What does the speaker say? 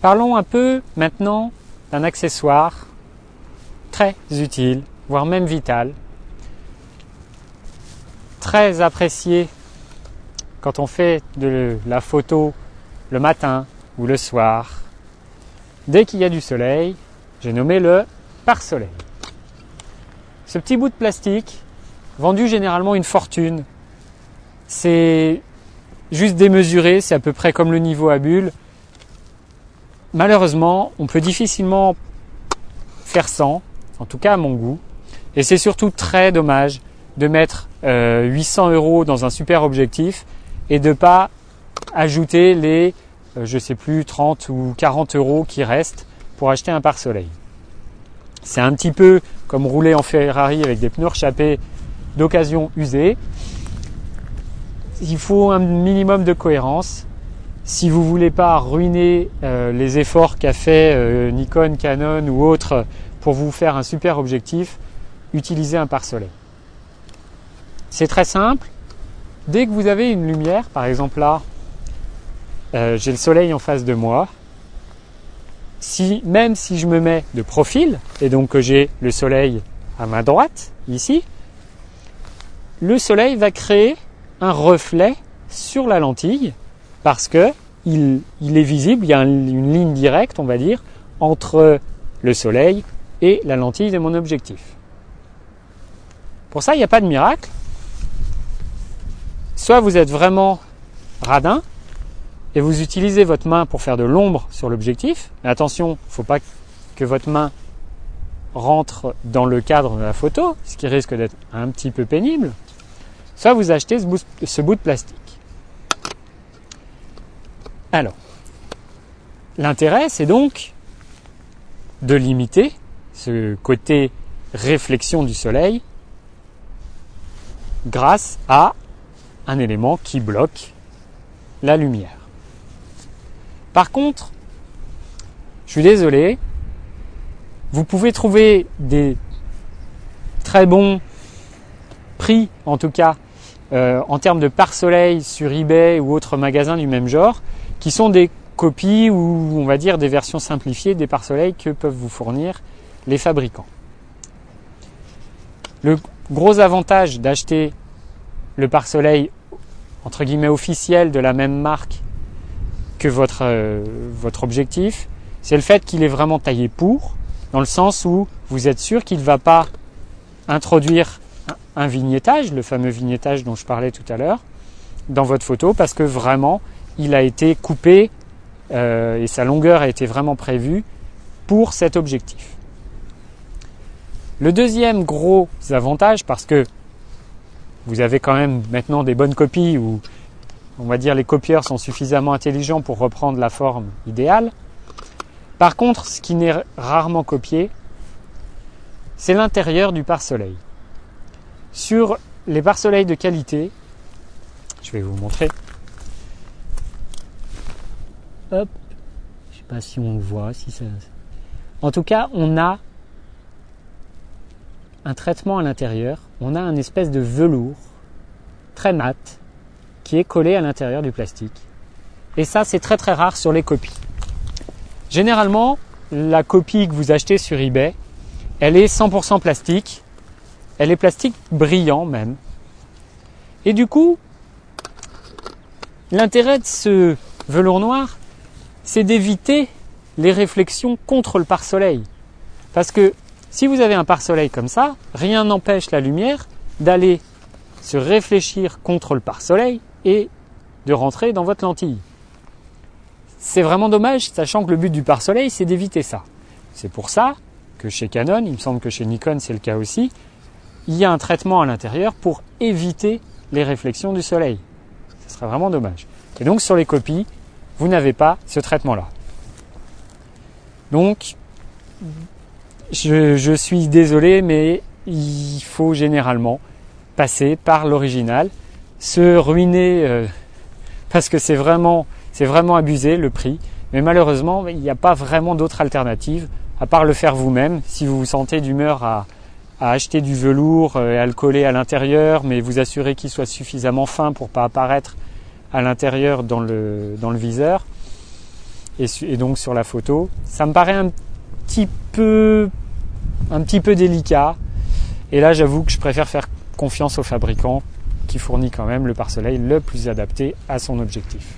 Parlons un peu maintenant d'un accessoire très utile, voire même vital, très apprécié quand on fait de la photo le matin ou le soir. Dès qu'il y a du soleil, j'ai nommé le pare-soleil. Ce petit bout de plastique, vendu généralement une fortune, c'est juste démesuré, c'est à peu près comme le niveau à bulles. Malheureusement, on peut difficilement faire sans, en tout cas à mon goût. Et c'est surtout très dommage de mettre 800 € dans un super objectif et de ne pas ajouter les, je sais plus, 30 ou 40 € qui restent pour acheter un pare-soleil. C'est un petit peu comme rouler en Ferrari avec des pneus rechapés d'occasion usés. Il faut un minimum de cohérence. Si vous ne voulez pas ruiner les efforts qu'a fait Nikon, Canon ou autres pour vous faire un super objectif, utilisez un pare-soleil. C'est très simple. Dès que vous avez une lumière, par exemple là, j'ai le soleil en face de moi. Même si je me mets de profil, et donc que j'ai le soleil à ma droite, ici, le soleil va créer un reflet sur la lentille parce que il est visible, il y a une ligne directe, on va dire, entre le soleil et la lentille de mon objectif. Pour ça, il n'y a pas de miracle. Soit vous êtes vraiment radin et vous utilisez votre main pour faire de l'ombre sur l'objectif. Mais attention, il ne faut pas que votre main rentre dans le cadre de la photo, ce qui risque d'être un petit peu pénible. Soit vous achetez ce bout de plastique. Alors, l'intérêt, c'est donc de limiter ce côté réflexion du soleil grâce à un élément qui bloque la lumière. Par contre, je suis désolé, vous pouvez trouver des très bons prix, en tout cas, en termes de pare-soleil sur eBay ou autres magasins du même genre, qui sont des copies ou on va dire des versions simplifiées des pare-soleils que peuvent vous fournir les fabricants. Le gros avantage d'acheter le pare-soleil entre guillemets officiel de la même marque que votre objectif, c'est le fait qu'il est vraiment taillé pour, dans le sens où vous êtes sûr qu'il ne va pas introduire un vignettage, le fameux vignettage dont je parlais tout à l'heure, dans votre photo, parce que vraiment il a été coupé et sa longueur a été vraiment prévue pour cet objectif. Le deuxième gros avantage, parce que vous avez quand même maintenant des bonnes copies où on va dire les copieurs sont suffisamment intelligents pour reprendre la forme idéale. Par contre, ce qui n'est rarement copié, c'est l'intérieur du pare-soleil. Sur les pare-soleils de qualité, je vais vous montrer. Hop, je ne sais pas si on le voit. Si ça... En tout cas, on a un traitement à l'intérieur. On a une espèce de velours très mat qui est collé à l'intérieur du plastique. Et ça, c'est très très rare sur les copies. Généralement, la copie que vous achetez sur eBay, elle est 100% plastique. Elle est plastique brillant même. Et du coup, l'intérêt de ce velours noir, c'est d'éviter les réflexions contre le pare-soleil. Parce que si vous avez un pare-soleil comme ça, rien n'empêche la lumière d'aller se réfléchir contre le pare-soleil et de rentrer dans votre lentille. C'est vraiment dommage, sachant que le but du pare-soleil, c'est d'éviter ça. C'est pour ça que chez Canon, il me semble que chez Nikon, c'est le cas aussi, il y a un traitement à l'intérieur pour éviter les réflexions du soleil. Ce serait vraiment dommage. Et donc, sur les copies, vous n'avez pas ce traitement-là. Donc, je suis désolé, mais il faut généralement passer par l'original, se ruiner parce que c'est vraiment abusé le prix, mais malheureusement il n'y a pas vraiment d'autre alternative à part le faire vous-même. Si vous vous sentez d'humeur à acheter du velours et à le coller à l'intérieur, mais vous assurer qu'il soit suffisamment fin pour ne pas apparaître à l'intérieur dans le viseur, et donc sur la photo. Ça me paraît un petit peu délicat. Et là, j'avoue que je préfère faire confiance au fabricant qui fournit quand même le pare-soleil le plus adapté à son objectif.